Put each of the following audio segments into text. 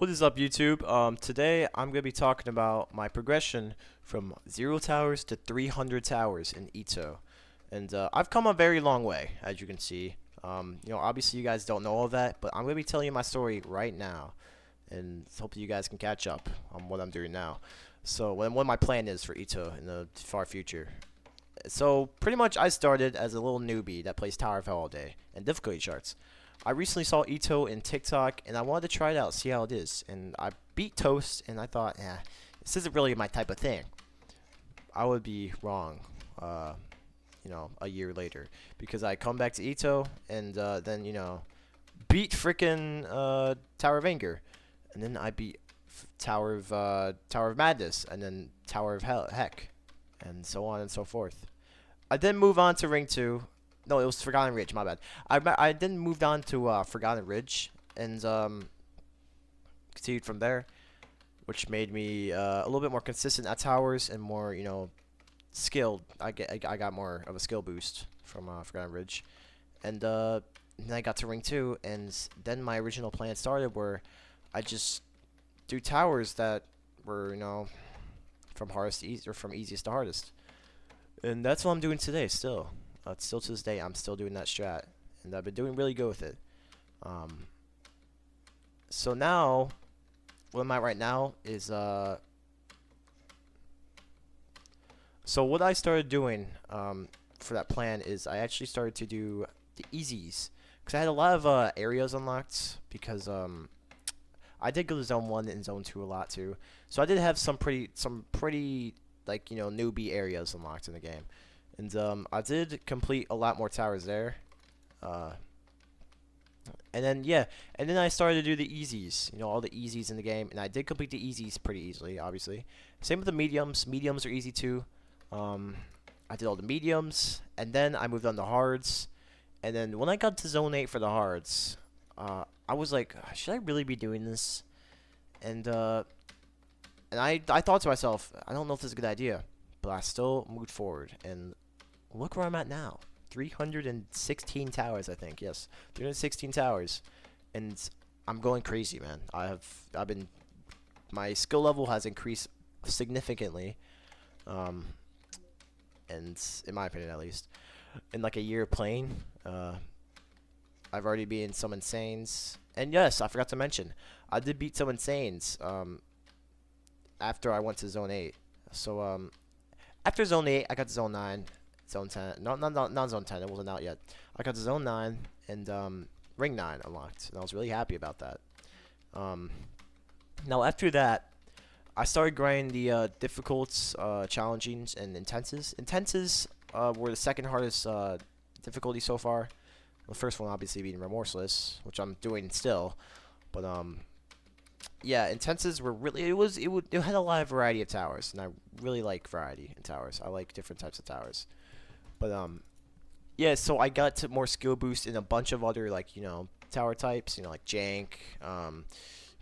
What is up, YouTube? Today I'm going to be talking about my progression from 0 towers to 300 towers in EToH. And I've come a very long way, as you can see. Obviously you guys don't know all of that, but I'm going to be telling you my story right now. And hopefully you guys can catch up on what I'm doing now. So, what my plan is for EToH in the far future. So, pretty much I started as a little newbie that plays Tower of Hell all day and difficulty charts. I recently saw EToH in TikTok, and I wanted to try it out, see how it is. And I beat Toast, and I thought, this isn't really my type of thing. I would be wrong, a year later. Because I come back to EToH, and then, beat frickin' Tower of Anger. And then I beat Tower of Madness, and then Tower of Heck, and so on and so forth. I then move on to Ring 2. No, it was Forgotten Ridge, my bad. I then moved on to Forgotten Ridge, and continued from there, which made me a little bit more consistent at towers and more, skilled. I got more of a skill boost from Forgotten Ridge, and then I got to Ring 2, and then my original plan started where I just do towers that were, from hardest to easy, or from easiest to hardest. And that's what I'm doing today still. Still to this day, I'm still doing that strat. And I've been doing really good with it. So now, what I'm at right now is, so what I started doing for that plan is I actually started to do the easies. Because I had a lot of areas unlocked because I did go to Zone 1 and Zone 2 a lot too. So I did have some pretty like, newbie areas unlocked in the game. And I did complete a lot more towers there. And then I started to do the easies, all the easies in the game. And I did complete the easies pretty easily, obviously. Same with the mediums. Mediums are easy too. I did all the mediums, and then I moved on to hards. And then when I got to Zone 8 for the hards, I was like, should I really be doing this? And I thought to myself, I don't know if this is a good idea, but I still moved forward. And look where I'm at now. 316 towers, I think. Yes, 316 towers. And I'm going crazy, man. My skill level has increased significantly. And in my opinion, at least, in like a year of playing, I've already been some Insanes. And yes, I forgot to mention, I did beat some Insanes after I went to Zone 8. So after Zone 8, I got to Zone 9, Zone 10. No, not Zone 10. It wasn't out yet. I got to Zone 9 and Ring 9 unlocked, and I was really happy about that. Now after that, I started grinding the difficulties, challengings, and intenses. Intenses were the second hardest difficulty so far. The first one obviously being Remorseless, which I'm doing still, but yeah, intenses were really it had a lot of variety of towers, and I really like variety in towers. I like different types of towers, but yeah, so I got to more skill boost in a bunch of other like tower types, like jank,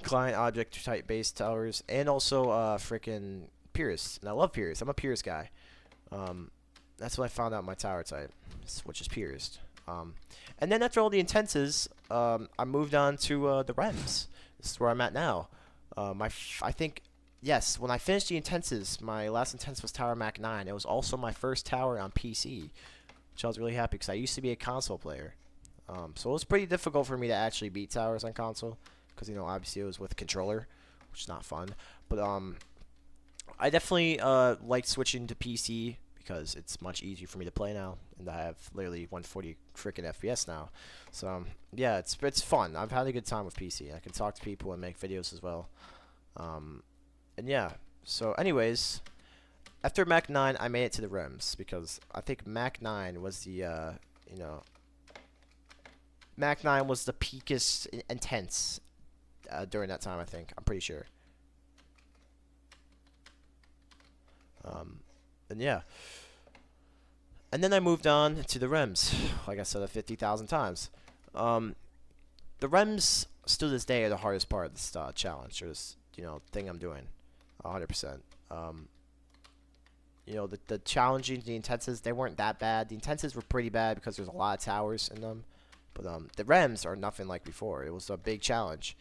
client object type based towers, and also freaking Pierce, and I love Pierce. I'm a Pierce guy. That's when I found out my tower type, which is Pierced. And then after all the intenses, I moved on to the rems. This is where I'm at now. I think, yes, when I finished the intenses, my last intense was Tower Mac 9. It was also my first tower on PC, which I was really happy because I used to be a console player. So it was pretty difficult for me to actually beat towers on console because, obviously it was with controller, which is not fun. But I definitely liked switching to PC because it's much easier for me to play now, and I have literally 140 freaking FPS now. So yeah, it's fun. I've had a good time with PC. I can talk to people and make videos as well. And yeah. So anyways, after Mac 9, I made it to the REMs because I think Mac 9 was the Mac 9 was the peakest intense during that time. I think I'm pretty sure. And yeah. And then I moved on to the REMs, like I said 50,000 times. The REMs, still to this day, are the hardest part of this challenge, or this, thing I'm doing, 100%. The challenging, the intenses, they weren't that bad. The intenses were pretty bad because there's a lot of towers in them. But the REMs are nothing like before. It was a big challenge.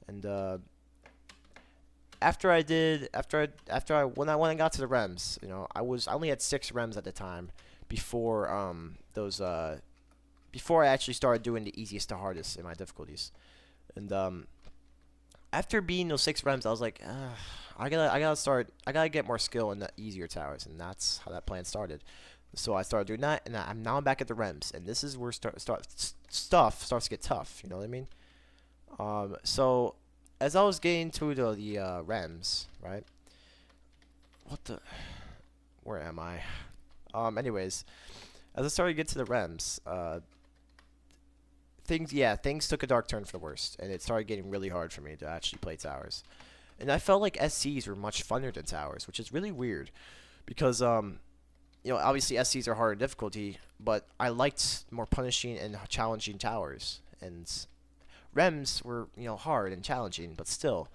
And when I got to the rems, I only had 6 rems at the time before those before I actually started doing the easiest to hardest in my difficulties. And after beating those 6 rems, I was like, I gotta get more skill in the easier towers, and that's how that plan started. So I started doing that, and now I'm back at the rems, and this is where stuff starts to get tough. You know what I mean? So as I was getting to the rems, right? What the? Where am I? Anyways, as I started to get to the rems, things took a dark turn for the worst, and it started getting really hard for me to actually play towers. And I felt like SCs were much funner than towers, which is really weird, because obviously SCs are harder difficulty, but I liked more punishing and challenging towers, and rems were hard and challenging, but still,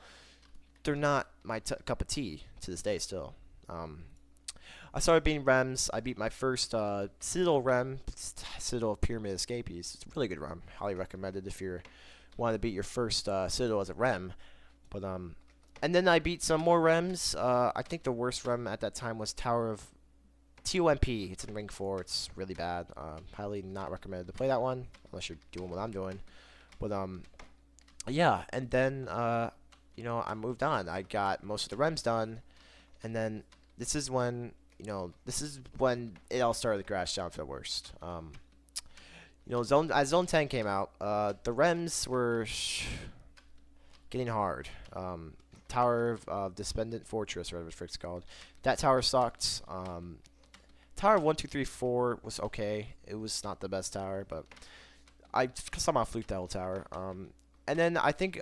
they're not my cup of tea to this day. Still, I started beating rems. I beat my first Citadel rem, Citadel Pyramid Escapees. It's a really good rem. Highly recommended if you want to beat your first Citadel as a rem. But and then I beat some more rems. I think the worst rem at that time was Tower of TOMP. It's in Ring 4. It's really bad. Highly not recommended to play that one unless you're doing what I'm doing. But yeah, and then I moved on. I got most of the rems done, and then this is when it all started to crash down for the worst. Zone 10 came out, the rems were getting hard. Tower of Despendent Fortress, or whatever it's called. That tower sucked. Tower 1, 2, 3, 4 was okay. It was not the best tower, but I somehow fluked that whole tower. And then I think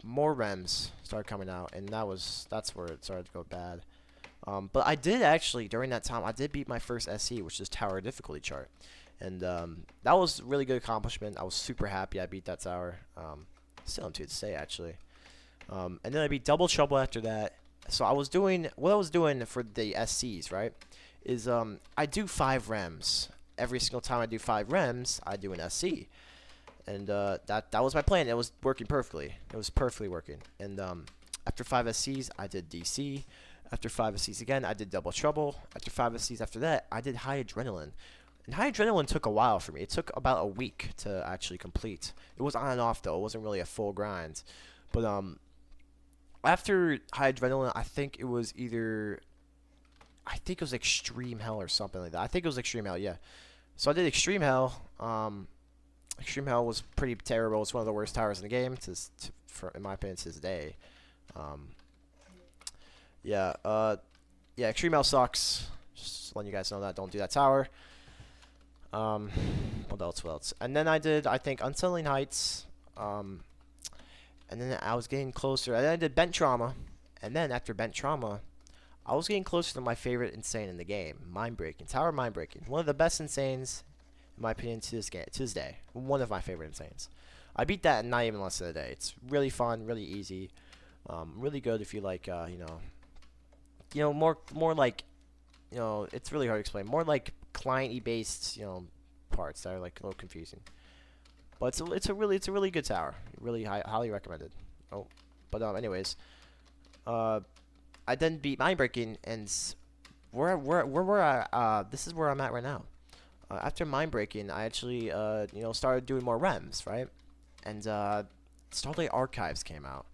more rems started coming out, and that's where it started to go bad. But I did actually, during that time, I did beat my first SC, which is Tower Difficulty Chart. And that was a really good accomplishment. I was super happy I beat that tower. Still am to say, actually. And then I beat Double Trouble after that. So what I was doing for the SCs, right, is I do 5 rems. Every single time I do 5 rems, I do an SC. And that was my plan. It was working perfectly. It was perfectly working. And after 5 SCs, I did DC. After 5 SCs again, I did Double Trouble. After 5 SCs after that, I did High Adrenaline. And High Adrenaline took a while for me. It took about a week to actually complete. It was on and off, though. It wasn't really a full grind. But after High Adrenaline, I think it was Extreme Hell or something like that. I think it was Extreme Hell, yeah. So I did Extreme Hell. Extreme Hell was pretty terrible. It's one of the worst towers in the game, in my opinion, to this day. Yeah, Extreme Hell sucks. Just letting you guys know that. Don't do that tower. What else? And then I did, I think, Unsettling Heights. And then I was getting closer. And then I did Bent Trauma. And then after Bent Trauma, I was getting closer to my favorite insane in the game, Mind Breaking. Tower Mind Breaking. One of the best insanes, in my opinion, to this day. One of my favorite insanes. I beat that in not even less than a day. It's really fun, really easy. Really good if you like, more like, it's really hard to explain. More like client-y based, parts that are like a little confusing. But it's a really good tower. Really highly recommended. Oh, but anyways, I then beat Mind Breaking, and this is where I'm at right now. After Mind Breaking, I actually started doing more rems, right? And Starlight Archives came out.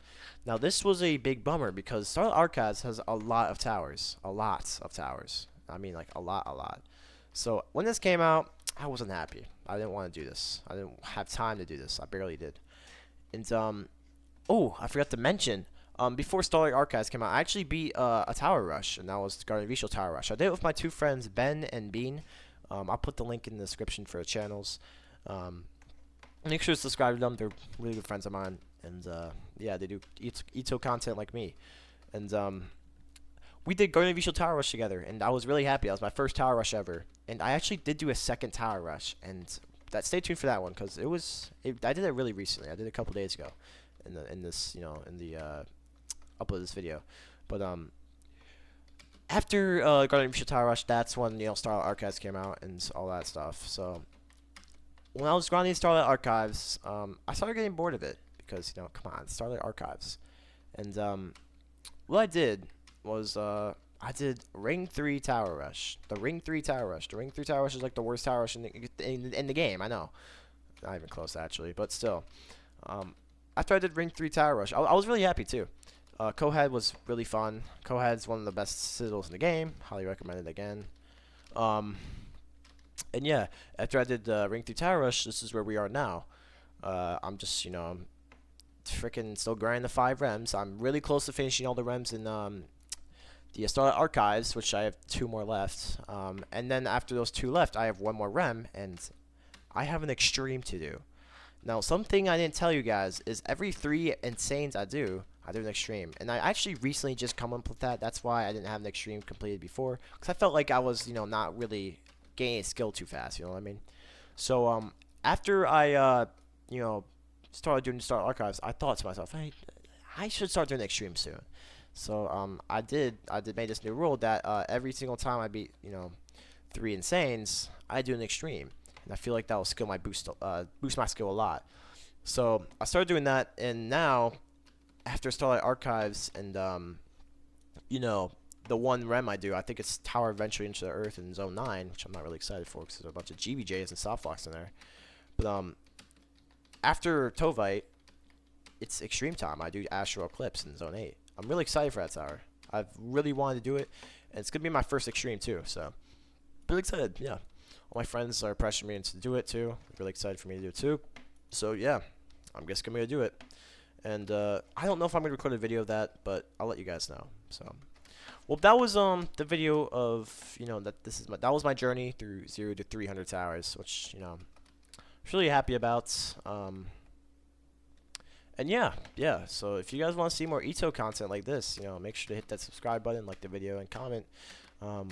Now this was a big bummer because Starlight Archives has a lot of towers. I mean, like a lot. So when this came out, I wasn't happy. I didn't want to do this. I didn't have time to do this. I barely did. And oh, I forgot to mention. Before Starlight Archives came out, I actually beat a Tower Rush, and that was Guardian Visual Tower Rush. I did it with my 2 friends, Ben and Bean. I'll put the link in the description for the channels. Make sure to subscribe to them. They're really good friends of mine. And yeah, they do EToH content like me. And we did Guardian Visual Tower Rush together, and I was really happy. That was my first Tower Rush ever. And I actually did do a second Tower Rush, and stay tuned for that one because I did it really recently. I did it a couple days ago, in the upload of this video. But after Guardian Visual Tower Rush, that's when Starlight Archives came out and all that stuff. So when I was grinding Starlight Archives, I started getting bored of it because come on, Starlight Archives, and what I did was I did Ring 3 Tower Rush. The Ring 3 Tower Rush. The Ring 3 Tower Rush is like the worst Tower Rush in the game, I know. Not even close, actually, but still. Um, After I did Ring 3 Tower Rush, I was really happy, too. Cohead was really fun. Cohead's one of the best sizzles in the game. Highly recommend it again. Um, and yeah, after I did Ring 3 Tower Rush, this is where we are now. I'm just, I'm freaking still grinding the 5 rems. I'm really close to finishing all the rems in the Starlight Archives, which I have 2 more left. And then after those 2 left, I have 1 more rem, and I have an extreme to do. Now, something I didn't tell you guys is every 3 Insanes I do an extreme. And I actually recently just come up with that. That's why I didn't have an extreme completed before. Because I felt like I was, not really gaining skill too fast, you know what I mean? So, after I, started doing the Starlight Archives, I thought to myself, hey, I should start doing extreme soon. So, I did make this new rule that every single time I beat, 3 Insanes, I do an extreme. And I feel like that will boost my skill a lot. So I started doing that, and now after Starlight Archives and the 1 rem I do, I think it's Tower Eventually into the Earth in Zone 9, which I'm not really excited for because there's a bunch of GBJs and Softfox in there. But after Tovite, it's Extreme time. I do Astral Eclipse in Zone 8. I'm really excited for that tower. I've really wanted to do it, and it's gonna be my first Extreme too. So really excited, yeah. All my friends are pressuring me to do it too. Really excited for me to do it too. So yeah, I'm just gonna do it. And I don't know if I'm gonna record a video of that, but I'll let you guys know. So, well, that was the video of that was my journey through 0 to 300 towers, which I'm really happy about. And yeah. So if you guys want to see more EToH content like this, make sure to hit that subscribe button, like the video, and comment.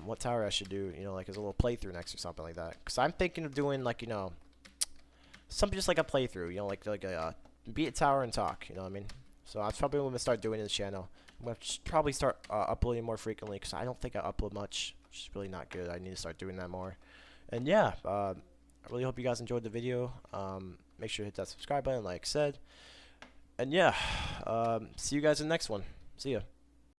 What tower I should do, like as a little playthrough next or something like that. Cause I'm thinking of doing like something just like a playthrough, like a beat a tower and talk. You know what I mean? So that's probably what I'm gonna start doing in the channel. I'm gonna probably start uploading more frequently, cause I don't think I upload much, which is really not good. I need to start doing that more. And yeah, I really hope you guys enjoyed the video. Make sure to hit that subscribe button, like I said. And yeah, see you guys in the next one. See ya.